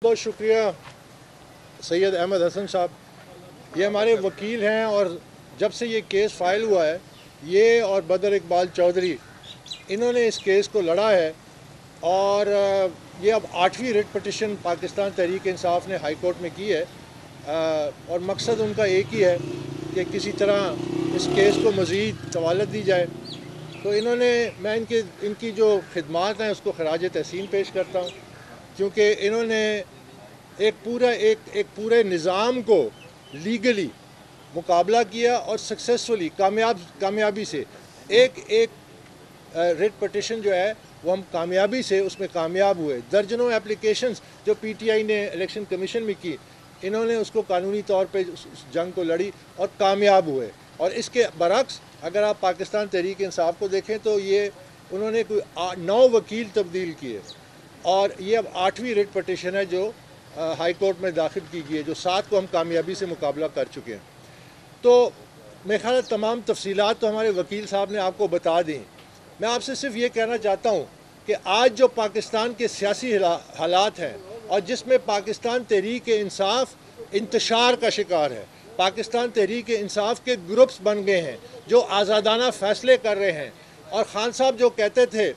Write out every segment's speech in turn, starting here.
बहुत शुक्रिया सैयद अहमद हसन साहब, ये हमारे वकील हैं और जब से ये केस फ़ाइल हुआ है, ये और बदर इकबाल चौधरी इन्होंने इस केस को लड़ा है और ये अब 8वीं रिट पटिशन पाकिस्तान तहरीक इंसाफ ने हाई कोर्ट में की है और मकसद उनका एक ही है कि किसी तरह इस केस को मज़ीद तवालत दी जाए। तो मैं इनकी जो खिदमात हैं उसको खराज तहसीन पेश करता हूँ, क्योंकि इन्होंने एक पूरे निज़ाम को लीगली मुकाबला किया और सक्सेसफुली कामयाबी से एक रिट पटिशन जो है वो हम कामयाबी से उसमें कामयाब हुए। दर्जनों एप्लीकेशंस जो पीटीआई ने इलेक्शन कमीशन में की, इन्होंने उसको कानूनी तौर पे उस जंग को लड़ी और कामयाब हुए। और इसके बरक्स अगर आप पाकिस्तान तहरीक इंसाफ को देखें तो ये उन्होंने कोई 9 वकील तब्दील किए और ये अब 8वीं रिट पटिशन है जो हाई कोर्ट में दाखिल की गई है, जो 7 को हम कामयाबी से मुकाबला कर चुके हैं। तो मेरे ख्याल तमाम तफसीलात तो हमारे वकील साहब ने आपको बता दी। मैं आपसे सिर्फ ये कहना चाहता हूँ कि आज जो पाकिस्तान के सियासी हालात हैं और जिसमें पाकिस्तान तहरीक इंसाफ इंतशार का शिकार है, पाकिस्तान तहरीक इंसाफ के ग्रुप्स बन गए हैं जो आज़ादाना फ़ैसले कर रहे हैं। और ख़ान साहब जो कहते थे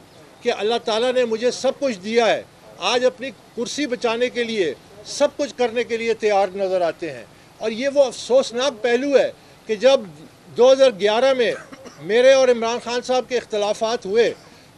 कि अल्लाह ताला ने मुझे सब कुछ दिया है, आज अपनी कुर्सी बचाने के लिए सब कुछ करने के लिए तैयार नज़र आते हैं। और ये वो अफसोसनाक पहलू है कि जब 2011 में मेरे और इमरान खान साहब के इख्तलाफात हुए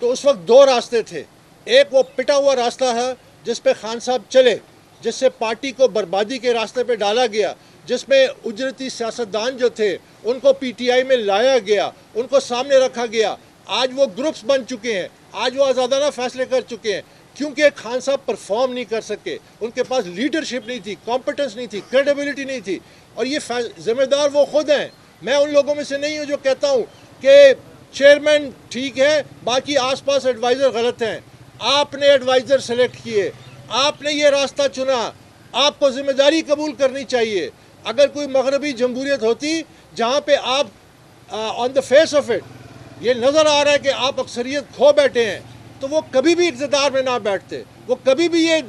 तो उस वक्त 2 रास्ते थे। एक वो पिटा हुआ रास्ता है जिस पे खान साहब चले, जिससे पार्टी को बर्बादी के रास्ते पे डाला गया, जिसमें उजरती सियासतदान जो थे उनको पीटीआई में लाया गया, उनको सामने रखा गया। आज वो ग्रुप्स बन चुके हैं, आज वो आज़ादाना फ़ैसले कर चुके हैं, क्योंकि खान साहब परफॉर्म नहीं कर सके, उनके पास लीडरशिप नहीं थी, कॉम्पिटेंस नहीं थी, क्रेडिबिलिटी नहीं थी। और ये ज़िम्मेदार वो खुद हैं। मैं उन लोगों में से नहीं हूँ जो कहता हूँ कि चेयरमैन ठीक है, बाकी आसपास एडवाइज़र गलत हैं। आपने एडवाइज़र सेलेक्ट किए, आपने ये रास्ता चुना, आपको ज़िम्मेदारी कबूल करनी चाहिए। अगर कोई मगरबी जमहूरियत होती जहाँ पे आप on the face of it ये नज़र आ रहा है कि आप अक्सरियत खो बैठे हैं, तो वो कभी भी इक़्तिदार में ना बैठते, वो कभी भी ये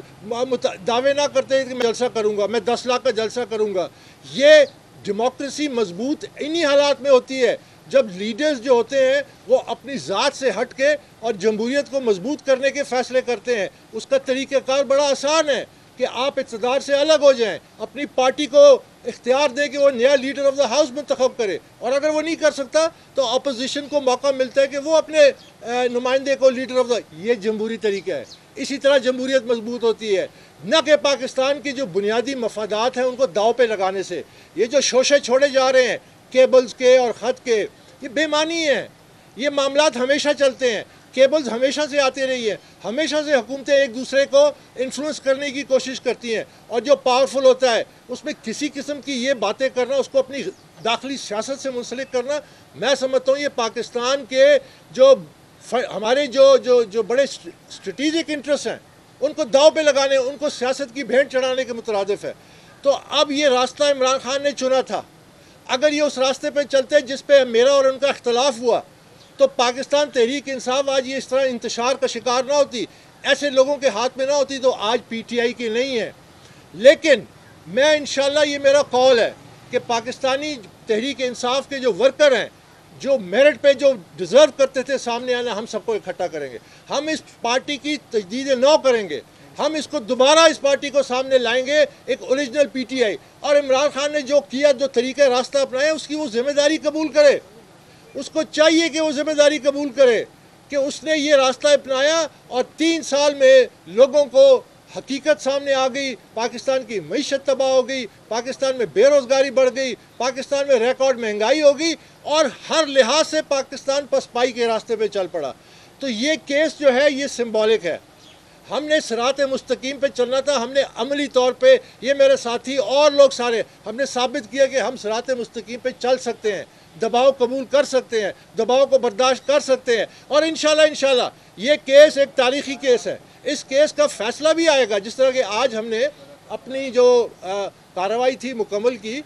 दावे ना करते कि मैं जलसा करूँगा, मैं 10 लाख का जलसा करूँगा। ये डेमोक्रेसी मजबूत इन्हीं हालात में होती है जब लीडर्स जो होते हैं वो अपनी ज़ात से हट के और जमहूरियत को मजबूत करने के फ़ैसले करते हैं। उसका तरीक़ाकार बड़ा आसान है कि आप इक़्तिदार से अलग हो जाएं, अपनी पार्टी को इख्तियार दे कि वो नया लीडर ऑफ द हाउस मुंतखब करे, और अगर वो नहीं कर सकता तो अपोजिशन को मौका मिलता है कि वो अपने नुमाइंदे को लीडर ऑफ द, ये जमहूरी तरीका है। इसी तरह जमहूरियत मजबूत होती है, न कि पाकिस्तान की जो बुनियादी मफादात हैं उनको दाव पे लगाने से। ये जो शोशे छोड़े जा रहे हैं केबल्स के और ख़त के, ये बेमानी है। ये मामलात हमेशा चलते हैं, केबल्स हमेशा से आती रही है, हमेशा से हुकूमतें एक दूसरे को इन्फ्लुएंस करने की कोशिश करती हैं, और जो पावरफुल होता है उसमें किसी किस्म की ये बातें करना, उसको अपनी दाखिली सियासत से मुंसलिक करना, मैं समझता हूँ ये पाकिस्तान के जो हमारे जो बड़े स्ट्रेटिजिक इंटरेस्ट हैं उनको दाव पे लगाने, उनको सियासत की भेंट चढ़ाने के मुतरादिफ है। तो अब ये रास्ता इमरान खान ने चुना था, अगर ये उस रास्ते पे चलते जिस पे मेरा और उनका इख्तलाफ हुआ तो पाकिस्तान तहरीक इंसाफ आज ये इस तरह इंतशार का शिकार ना होती, ऐसे लोगों के हाथ में ना होती, तो आज पीटीआई की नहीं है। लेकिन मैं इंशाल्लाह, ये मेरा कौल है कि पाकिस्तानी तहरीक इंसाफ के जो वर्कर हैं, जो मेरिट पे जो डिज़र्व करते थे सामने आना, हम सबको इकट्ठा करेंगे। हम इस पार्टी की तजदीद नौ करेंगे, हम इसको दोबारा इस पार्टी को सामने लाएंगे, एक ओरिजिनल पीटीआई। और इमरान खान ने जो किया, जो तरीका रास्ता अपनाया, उसकी वो जिम्मेदारी कबूल करे। उसको चाहिए कि वो जिम्मेदारी कबूल करे कि उसने ये रास्ता अपनाया और 3 साल में लोगों को हकीकत सामने आ गई, पाकिस्तान की मईशत तबाह हो गई, पाकिस्तान में बेरोज़गारी बढ़ गई, पाकिस्तान में रिकॉर्ड महंगाई हो गई, और हर लिहाज से पाकिस्तान पसपाई के रास्ते पे चल पड़ा। तो ये केस जो है ये सिंबॉलिक है। हमने सिरात मुस्तकीम पे चलना था, हमने अमली तौर पे, ये मेरे साथी और लोग सारे, हमने साबित किया कि हम सिरात मुस्तकीम पे चल सकते हैं, दबाव कबूल कर सकते हैं, दबाव को बर्दाश्त कर सकते हैं। और इंशाल्लाह ये केस एक तारीख़ी केस है, इस केस का फ़ैसला भी आएगा। जिस तरह के आज हमने अपनी जो कार्रवाई थी मुकम्मल की,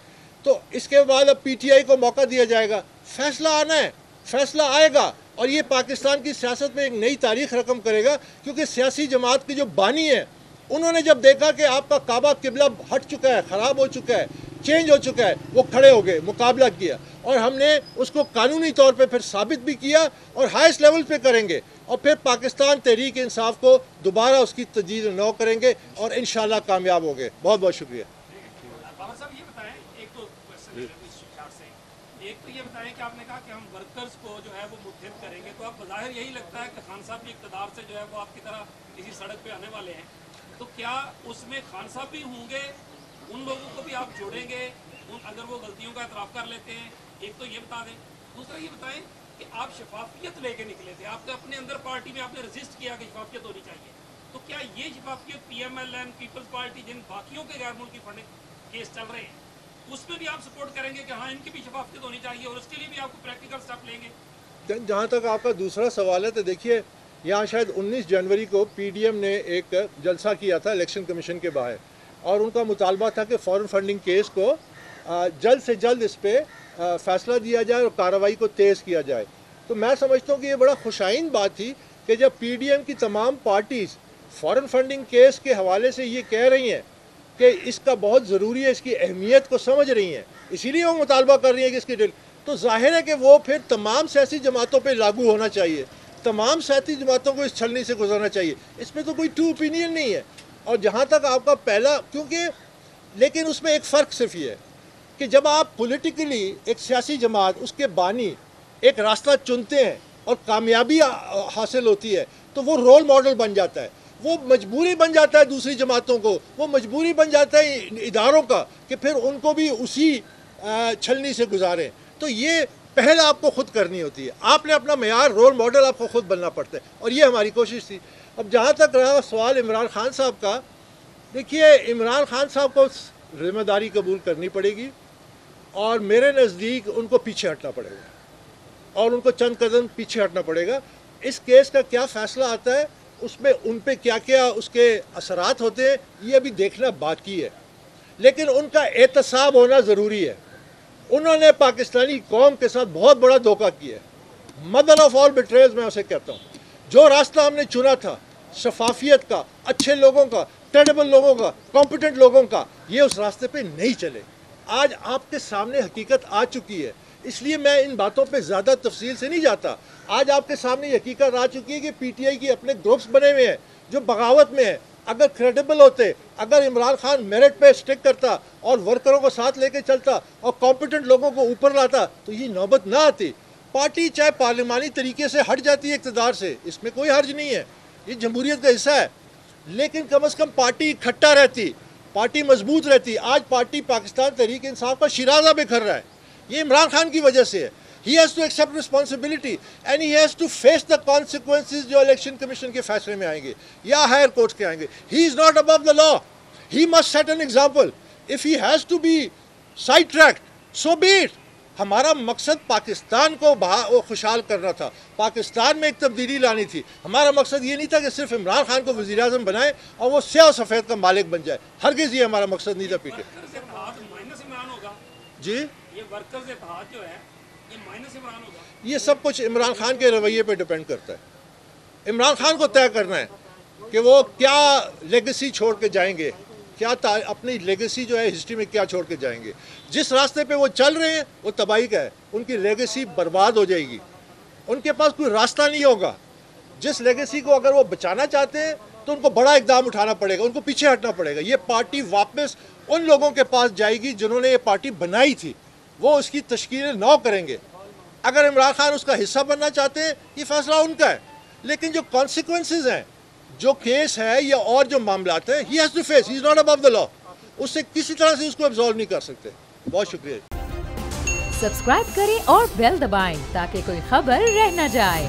तो इसके बाद अब पीटीआई को मौका दिया जाएगा, फ़ैसला आना है, फ़ैसला आएगा और ये पाकिस्तान की सियासत में एक नई तारीख रकम करेगा, क्योंकि सियासी जमात के जो बानी हैं انہوں نے جب دیکھا کہ آپ کا کعبہ قبلہ ہٹ چکا ہے، خراب ہو چکا ہے، چینج ہو چکا ہے، وہ کھڑے ہو گئے، مقابلہ کیا، اور ہم نے اس کو قانونی طور پہ پھر ثابت بھی کیا اور ہائیسٹ لیول پہ کریں گے، اور پھر پاکستان تحریک انصاف کو دوبارہ اس کی تجدید نو کریں گے اور انشاءاللہ کامیاب ہوں گے۔ بہت بہت شکریہ۔ ایک تو یہ بتائیں کہ آپ نے کہا کہ ہم ورکرز کو جو ہے وہ متحد کریں گے، تو اب بظاہر یہی لگتا ہے کہ خان صاحب بھی اقتدار سے جو ہے وہ آپ کی طرح اسی سڑک پہ آنے والے ہیں، تو کیا اس میں خان صاحب بھی ہوں گے، ان لوگوں کو بھی آپ جوڑیں گے اگر وہ غلطیوں کا اعتراف کر لیتے ہیں؟ ایک تو یہ بتا دیں، دوسرا یہ بتائیں کہ آپ شفافیت لے کے نکلے تھے، آپ نے اپنے اندر پارٹی میں آپ نے رجسٹ کیا کہ شفافیت ہونی چاہیے، تو کیا یہ شفافیت P M L N Peoples Party جن باقیوں کے غیر ملکی فنڈنگ کیس چل رہے ہیں اس میں بھی آپ سپورٹ کریں گے کہ ہاں ان کی بھی شفافیت ہونی چاہیے اور اس کے لیے بھی آپ کو پریکٹیکل سٹیپ لیں گے؟ جہاں تک آپ کا دوسرا سوال ہے تو دیکھیے، یہاں شاید 19 جنوری کو پی ڈی ایم نے ایک جلسہ کیا تھا الیکشن کمیشن کے باہر، اور ان کا مطالبہ تھا کہ فارن فنڈنگ کیس کو جلد سے جلد اس پہ فیصلہ دیا جائے اور کارروائی کو تیز کیا جائے۔ تو میں سمجھتا ہوں کہ یہ بڑا خوشائن بات تھی کہ جب پی ڈی ایم کی تمام پارٹیز فارن فنڈنگ کیس کے حوالے سے یہ کہہ رہی ہیں کہ اس کا بہت ضروری ہے، اس کی اہمیت کو سمجھ رہی ہیں، اسی لیے وہ مطالبہ کر رہی ہیں کہ اس کی تو ظاہر ہے کہ وہ پھر تمام سیاسی جماعتوں پہ لاگو ہونا چاہیے، تمام سیاسی جماعتوں کو اس چھلنی سے گزرنا چاہیے، اس میں تو کوئی ٹو اوپینین نہیں ہے۔ اور جہاں تک آپ کا پہلا، کیونکہ لیکن اس میں ایک فرق صرف یہ ہے کہ جب آپ پولیٹیکلی ایک سیاسی جماعت، اس کے بانی ایک راستہ چنتے ہیں اور کامیابی حاصل ہوتی ہے تو وہ رول ماڈل بن جاتا ہے، وہ مجبوری بن جاتا ہے دوسری جماعتوں کو، وہ مجبوری بن جاتا ہے اداروں کا کہ پھر ان کو بھی اسی چھلنی سے گزاریں۔ تو یہ پہل آپ کو خود کرنی ہوتی ہے، آپ نے اپنا معیار، رول ماڈل آپ کو خود بننا پڑتا ہے، اور یہ ہماری کوشش تھی۔ اب جہاں تک رہا سوال عمران خان صاحب کا، دیکھیے عمران خان صاحب کو ذمہ داری قبول کرنی پڑے گی، اور میرے نزدیک ان کو پیچھے ہٹنا پڑے گا، اور ان کو چند قدم پیچھے ہٹنا پڑے گا۔ اس کیس کا کیا فیصلہ آتا ہے، اس میں ان پہ کیا کیا اس کے اثرات ہوتے ہیں، یہ ابھی دیکھنا باقی ہے، لیکن ان کا احتساب ہونا ضروری ہے۔ انہوں نے پاکستانی قوم کے ساتھ بہت بڑا دھوکہ کیا ہے، مدر آف آل بیٹریز میں اسے کہتا ہوں۔ جو راستہ ہم نے چنا تھا شفافیت کا، اچھے لوگوں کا، کریڈیبل لوگوں کا، کمپیٹنٹ لوگوں کا، یہ اس راستے پہ نہیں چلے۔ آج آپ کے سامنے حقیقت آ چکی ہے، اس لیے میں ان باتوں پہ زیادہ تفصیل سے نہیں جاتا۔ آج آپ کے سامنے یہ حقیقت آ چکی ہے کہ پی ٹی آئی کی اپنے گروپس بنے ہوئے ہیں جو بغاوت میں ہیں۔ اگر کریڈیبل ہوتے، اگر عمران خان میرٹ پہ سٹک کرتا اور ورکروں کو ساتھ لے کے چلتا اور کمپیٹنٹ لوگوں کو اوپر لاتا تو یہ نوبت نہ آتی۔ پارٹی چاہے پارلیمانی طریقے سے ہٹ جاتی ہے اقتدار سے، اس میں کوئی حرج نہیں ہے، یہ جمہوریت کا حصہ ہے، لیکن کم از کم پارٹی اکٹھا رہتی، پارٹی مضبوط رہتی۔ آج پارٹی پاکستان تحریک انصاف کا شیرازہ بکھر رہا ہے، یہ عمران خان کی وجہ سے ہے۔ He has to accept responsibility and he has to face the consequences جو الیکشن کمیشن کے فیصلے میں آئیں گے یا ہائر کورٹس کے آئیں گے۔ He is not above the law. He must set an example. If he has to be sidetracked, so be it. ہمارا مقصد پاکستان کو خوشحال کرنا تھا، پاکستان میں ایک تبدیلی لانی تھی۔ ہمارا مقصد یہ نہیں تھا کہ صرف عمران خان کو وزیر اعظم بنائے اور وہ سیاہ و سفید کا مالک بن جائے، ہرگز یہ ہمارا مقصد نہیں تھا۔ پیٹے جی یہ ورکرز اتحاد جو ہے یہ مائنس عمران ہوگا، یہ سب کچھ عمران خان کے رویے پہ ڈیپینڈ کرتا ہے۔ عمران خان کو طے کرنا ہے کہ وہ کیا لیگیسی چھوڑ کے جائیں گے، کیا اپنی لیگیسی جو ہے ہسٹری میں کیا چھوڑ کے جائیں گے۔ جس راستے پہ وہ چل رہے ہیں وہ تباہی کا ہے، ان کی لیگیسی برباد ہو جائے گی، ان کے پاس کوئی راستہ نہیں ہوگا۔ جس لیگیسی کو اگر وہ بچانا چاہتے ہیں تو ان کو بڑا اقدام اٹھانا پڑے گا، ان کو پیچھے ہٹنا پڑے گا۔ یہ پارٹی واپس ان لوگوں کے پاس جائے گی جنہوں نے یہ پارٹی بنائی تھی، وہ اس کی تشکیل نو کریں گے۔ اگر عمران خان اس کا حصہ بننا چاہتے ہیں یہ فیصلہ ان کا ہے، لیکن جو کانسیکوینسز ہیں، جو کیس ہے یا اور جو معاملات ہیں، he has to face, he is not above the law. اس سے کسی طرح سے اس کو ایبزالو نہیں کر سکتے۔ بہت شکریہ۔ سبسکرائب کریں اور بیل دبائیں تاکہ کوئی خبر رہ نہ جائے۔